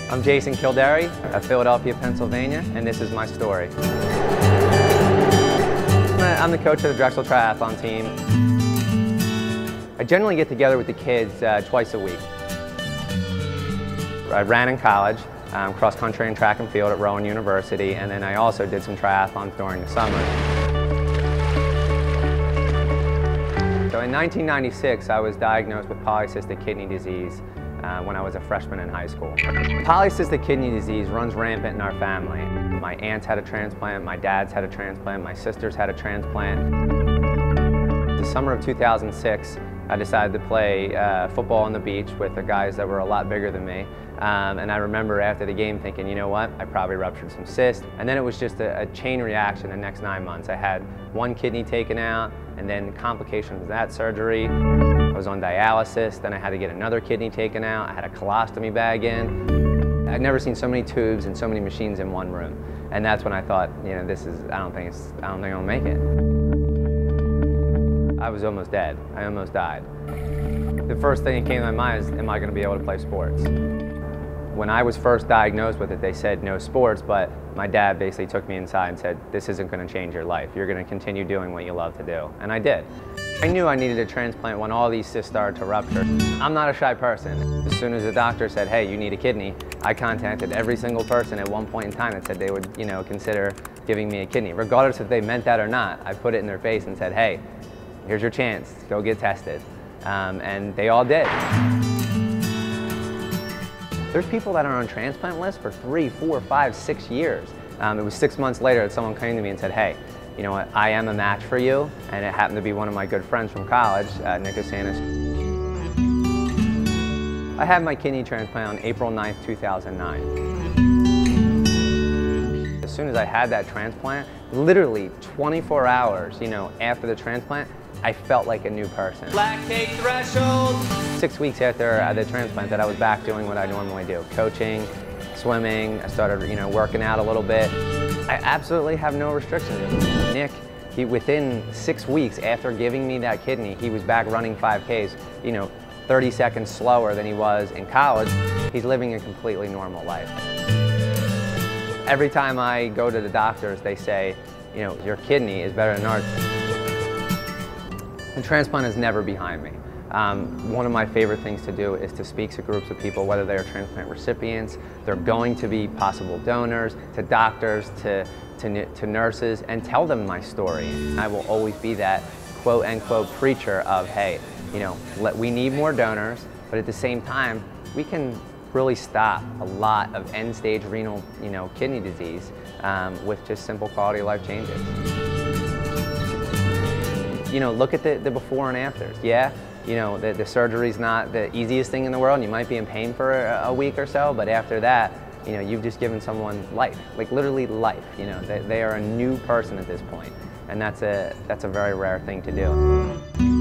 I'm Jason Kildare of Philadelphia, Pennsylvania, and this is my story. I'm the coach of the Drexel Triathlon team. I generally get together with the kids twice a week. I ran in college, cross country and track and field at Rowan University, and then I also did some triathlons during the summer. So in 1996, I was diagnosed with polycystic kidney disease when I was a freshman in high school. Polycystic kidney disease runs rampant in our family. My aunts had a transplant, my dad's had a transplant, my sisters had a transplant. The summer of 2006, I decided to play football on the beach with the guys that were a lot bigger than me. And I remember after the game thinking, you know what, I probably ruptured some cysts. And then it was just a chain reaction the next 9 months. I had one kidney taken out, and then complications of that surgery. I was on dialysis, then I had to get another kidney taken out. I had a colostomy bag in. I'd never seen so many tubes and so many machines in one room. And that's when I thought, you know, I don't think I'll make it. I was almost dead. I almost died. The first thing that came to my mind is, am I going to be able to play sports? When I was first diagnosed with it, they said no sports, but my dad basically took me inside and said, this isn't going to change your life. You're going to continue doing what you love to do. And I did. I knew I needed a transplant when all these cysts started to rupture. I'm not a shy person. As soon as the doctor said, hey, you need a kidney, I contacted every single person at one point in time that said they would, you know, consider giving me a kidney. Regardless if they meant that or not, I put it in their face and said, hey, here's your chance, go get tested. And they all did. There's people that are on transplant lists for 3, 4, 5, 6 years. It was 6 months later that someone came to me and said, hey, you know what, I am a match for you. And it happened to be one of my good friends from college, Nick Sanis. I had my kidney transplant on April 9th, 2009. As soon as I had that transplant, literally 24 hours, you know, after the transplant, I felt like a new person. Lactate threshold! 6 weeks after the transplant that I was back doing what I normally do. Coaching, swimming, I started, you know, working out a little bit. I absolutely have no restrictions. Nick, within 6 weeks after giving me that kidney, he was back running 5Ks, you know, 30 seconds slower than he was in college. He's living a completely normal life. Every time I go to the doctors, they say, you know, your kidney is better than ours. The transplant is never behind me. One of my favorite things to do is to speak to groups of people, whether they're transplant recipients, they're going to be possible donors, to doctors, to nurses, and tell them my story. I will always be that quote-unquote preacher of, hey, you know, we need more donors, but at the same time, we can really stop a lot of end-stage renal, you know, kidney disease with just simple quality of life changes. You know, look at the before and afters. Yeah, you know, the surgery's not the easiest thing in the world, and you might be in pain for a week or so, but after that, you know, you've just given someone life, like literally life. You know, they are a new person at this point, and that's a very rare thing to do.